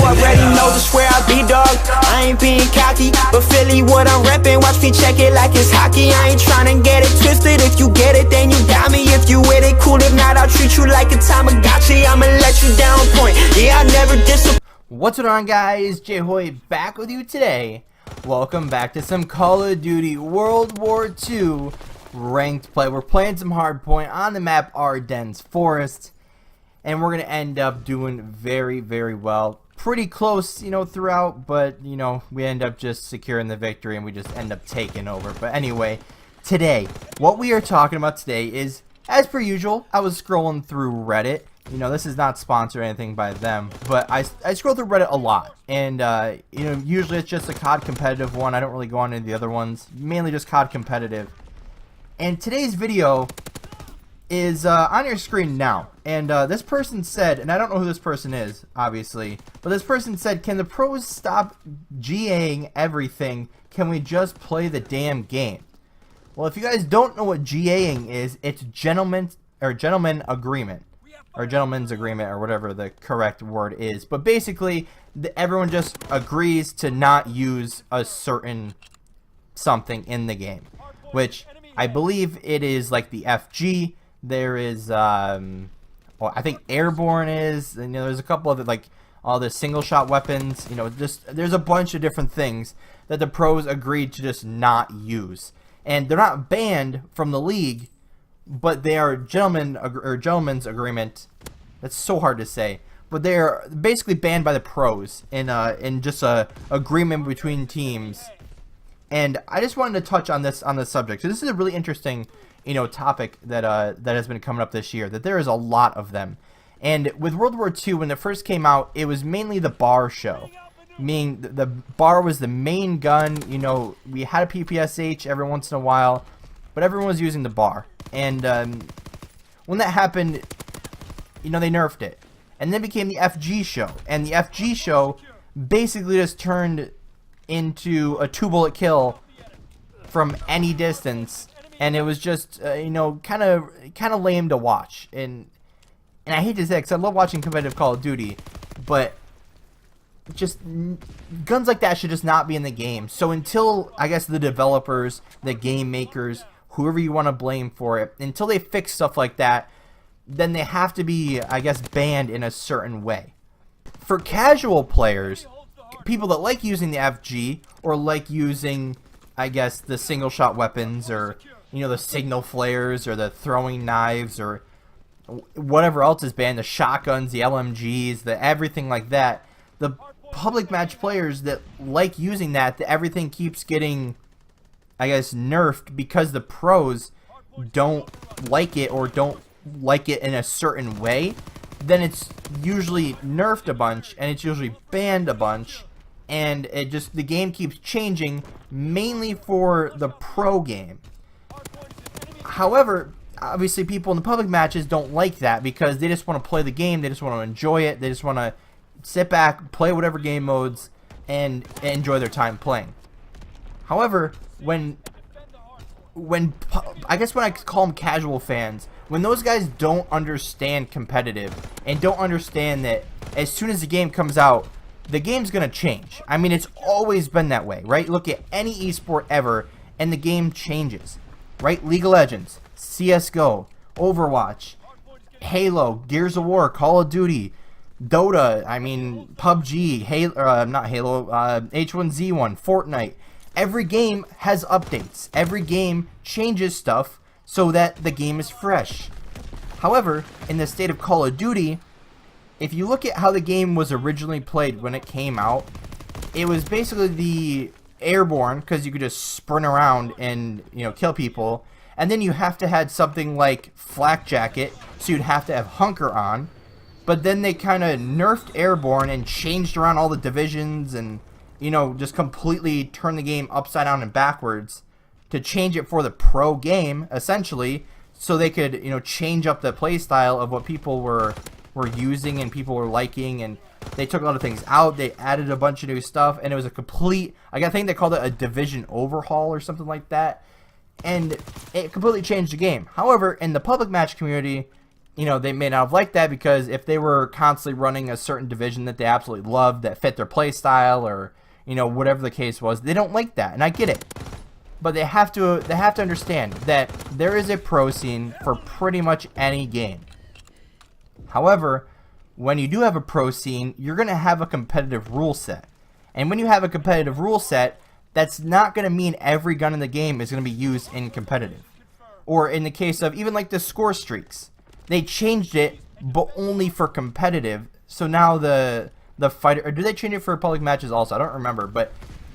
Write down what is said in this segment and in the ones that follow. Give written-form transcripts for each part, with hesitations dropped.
already know just where I be, dog. I ain't being cocky, but Philly what I'm reppin'. Watch me check it like it's hockey. I ain't tryna get it twisted. If you get it, then you got me. If you with it, cool. If not, I'll treat you like a Tamagotchi. I'ma let you down point. Yeah, I never disappoint. What's going on, guys? JHoyt back with you today. Welcome back to some Call of Duty World War II ranked play. We're playing some hardpoint on the map Ardennes Forest, and we're gonna end up doing very, very well. Pretty close, throughout, but we end up just securing the victory, and we just end up taking over. But anyway, today, what we are talking about today is, as per usual, I was scrolling through Reddit. This is not sponsored or anything by them, but I scroll through Reddit a lot, and usually it's just a COD competitive one. I don't really go on any of the other ones, mainly just COD competitive. And today's video is on your screen now, and this person said, and I don't know who this person is, obviously, but this person said, can the pros stop GAing everything? Can we just play the damn game? Well, if you guys don't know what GAing is, it's gentleman agreement. Or gentleman's agreement, or whatever the correct word is. But basically, everyone just agrees to not use a certain something in the game. Which, I believe it is like the FG. There is, I think airborne is. And, there's a couple of it, like all the single shot weapons. There's a bunch of different things that the pros agreed to just not use. And they're not banned from the league, but they are gentleman's agreement. That's so hard to say, but they are basically banned by the pros in just a agreement between teams. And I just wanted to touch on this subject. So this is a really interesting topic that has been coming up this year. That there is a lot of them. And with World War II, when it first came out, it was mainly the bar show. Meaning the bar was the main gun. We had a PPSH every once in a while, but everyone was using the bar. And when that happened, they nerfed it. And then became the FG show. And the FG show basically just turned into a 2-bullet kill from any distance. And it was just, kind of lame to watch. And I hate to say it, because I love watching competitive Call of Duty. But just guns like that should just not be in the game. So until, I guess, the developers, the game makers, whoever you want to blame for it, until they fix stuff like that, then they have to be, I guess, banned in a certain way. For casual players, people that like using the FG, or like using, I guess, the single shot weapons, or, the signal flares, or the throwing knives, or whatever else is banned, the shotguns, the LMGs, the everything like that, the public match players that like using that, everything keeps getting, I guess, nerfed because the pros don't like it, or don't like it in a certain way. Then it's usually nerfed a bunch, and it's usually banned a bunch, and the game keeps changing, mainly for the pro game. However, obviously people in the public matches don't like that, because they just want to play the game, they just want to enjoy it, they just want to sit back, play whatever game modes, and enjoy their time playing. However, when I guess when I call them casual fans, when those guys don't understand competitive, and don't understand that as soon as the game comes out, the game's gonna change. I mean, it's always been that way, right? Look at any esport ever, and the game changes, right? League of Legends, CSGO, Overwatch, Halo, Gears of War, Call of Duty, Dota, I mean, PUBG, Halo, not Halo, H1Z1, Fortnite. Every game has updates. Every game changes stuff so that the game is fresh. However, in the state of Call of Duty, if you look at how the game was originally played when it came out, it was basically the airborne, because you could just sprint around and, kill people. And then you have to have something like flak jacket, so you'd have to have hunker on. But then they kind of nerfed airborne and changed around all the divisions, and just completely turn the game upside down and backwards to change it for the pro game, essentially, so they could, change up the play style of what people were using and people were liking. And they took a lot of things out, they added a bunch of new stuff, and it was a complete, I think they called it a division overhaul or something like that, and it completely changed the game. However, in the public match community, you know, they may not have liked that, because if they were constantly running a certain division that they absolutely loved, that fit their play style, or, you know, whatever the case was, they don't like that, and I get it. But they have to understand that there is a pro scene for pretty much any game. However, when you do have a pro scene, you're going to have a competitive rule set. And when you have a competitive rule set, that's not going to mean every gun in the game is going to be used in competitive. Or in the case of even like the score streaks, they changed it, but only for competitive. So now the fighter, or do they change it for public matches also? I don't remember, but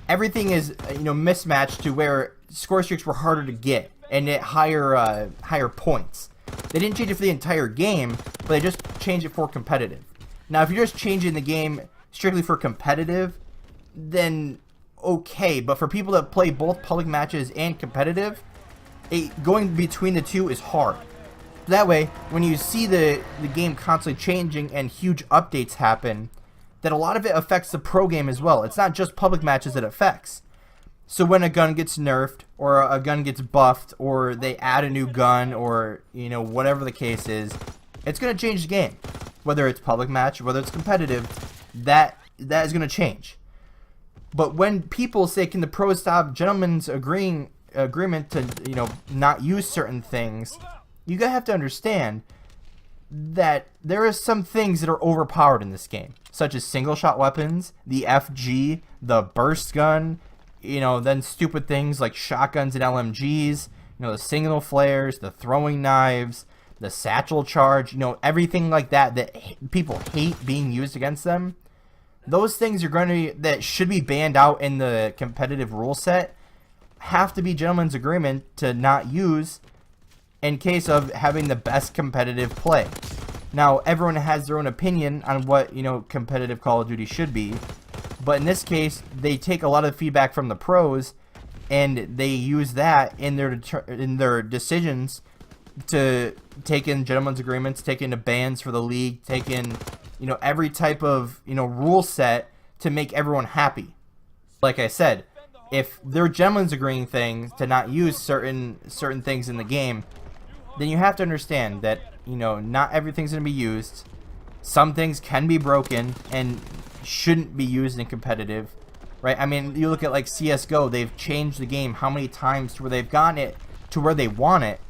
everything is, you know, mismatched to where score streaks were harder to get and at higher points. They didn't change it for the entire game, but they just changed it for competitive. Now, if you're just changing the game strictly for competitive, then okay. But for people that play both public matches and competitive, going between the two is hard. That way, when you see the game constantly changing and huge updates happen, that a lot of it affects the pro game as well. It's not just public matches it affects. So when a gun gets nerfed, or a gun gets buffed, or they add a new gun, or, you know, whatever the case is, it's going to change the game. Whether it's public match, whether it's competitive, that is going to change. But when people say, can the pros stop gentlemen's agreement to, you know, not use certain things, you have to understand that there are some things that are overpowered in this game, such as single shot weapons, the FG, the burst gun, you know, then stupid things like shotguns and LMGs, you know, the signal flares, the throwing knives, the satchel charge, you know, everything like that people hate being used against them. Those things are going to that should be banned out in the competitive rule set, have to be gentlemen's agreement to not use in case of having the best competitive play. Now, everyone has their own opinion on what, you know, competitive Call of Duty should be, but in this case, they take a lot of feedback from the pros, and they use that in their decisions to take in gentlemen's agreements, take in the bans for the league, take in, you know, every type of, you know, rule set to make everyone happy. Like I said, if they're gentlemen's agreeing things to not use certain things in the game, then you have to understand that, you know, not everything's going to be used. Some things can be broken and shouldn't be used in competitive, right? I mean, you look at like CSGO, they've changed the game how many times to where they've gotten it to where they want it,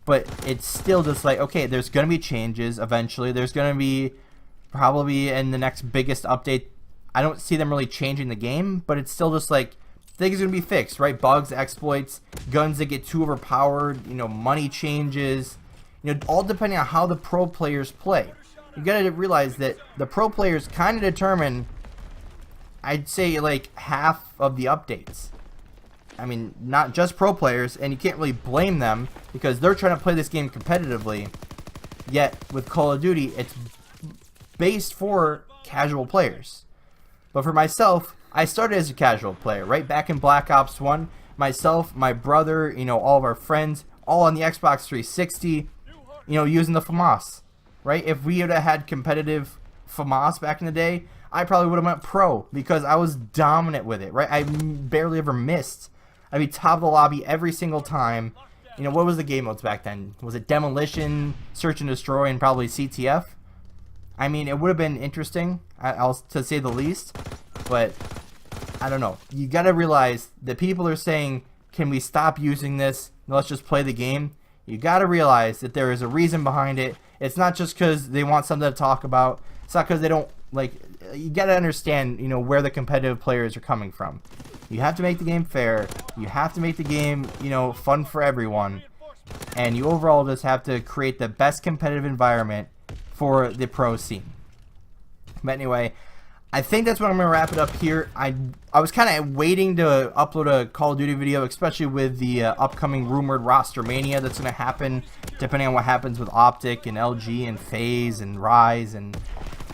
but it's still just like, okay, there's going to be changes eventually. There's going to be probably in the next biggest update. I don't see them really changing the game, but it's still just like, things are going to be fixed, right? Bugs, exploits, guns that get too overpowered, you know, money changes, you know, all depending on how the pro players play. You got to realize that the pro players kind of determine, I'd say, like half of the updates. I mean, not just pro players, and you can't really blame them because they're trying to play this game competitively. Yet with Call of Duty, it's based for casual players. But for myself, I started as a casual player, right back in Black Ops 1. Myself, my brother, you know, all of our friends, all on the Xbox 360, you know, using the FAMAS, right? If we would have had competitive FAMAS back in the day, I probably would have went pro because I was dominant with it, right? I barely ever missed. I'd be top of the lobby every single time. You know, what was the game modes back then? Was it Demolition, Search and Destroy, and probably CTF? I mean, it would have been interesting, to say the least, but I don't know. You got to realize that people are saying, can we stop using this? Let's just play the game. You got to realize that there is a reason behind it. It's not just because they want something to talk about. It's not because they don't, like, you got to understand, you know, where the competitive players are coming from. You have to make the game fair. You have to make the game, you know, fun for everyone. And you overall just have to create the best competitive environment for the pro scene. But anyway, I think that's what I'm going to wrap it up here. I was kind of waiting to upload a Call of Duty video, especially with the upcoming rumored roster mania that's going to happen, depending on what happens with Optic and LG and FaZe and Rise and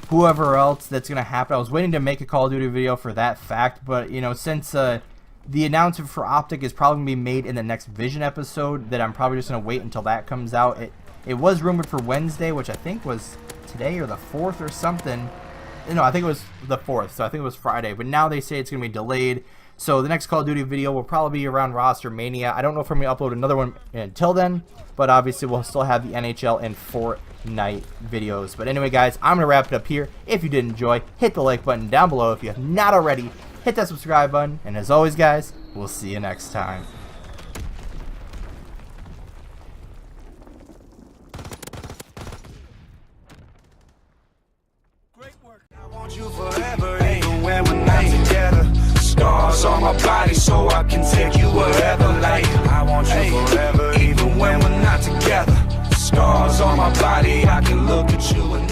whoever else that's going to happen. I was waiting to make a Call of Duty video for that fact, but, you know, since the announcement for Optic is probably going to be made in the next Vision episode, that I'm probably just going to wait until that comes out. It was rumored for Wednesday, which I think was today or the 4th or something. No, I think it was the 4th, so I think it was Friday. But now they say it's going to be delayed. So the next Call of Duty video will probably be around Roster Mania. I don't know if I'm going to upload another one until then, but obviously we'll still have the NHL and Fortnite videos. But anyway, guys, I'm going to wrap it up here. If you did enjoy, hit the like button down below. If you have not already, hit that subscribe button. And as always, guys, we'll see you next time. I want you forever, even when we're not together. Scars on my body so I can take you wherever. Like, I want you forever, even when we're not together. Scars on my body, I can look at you and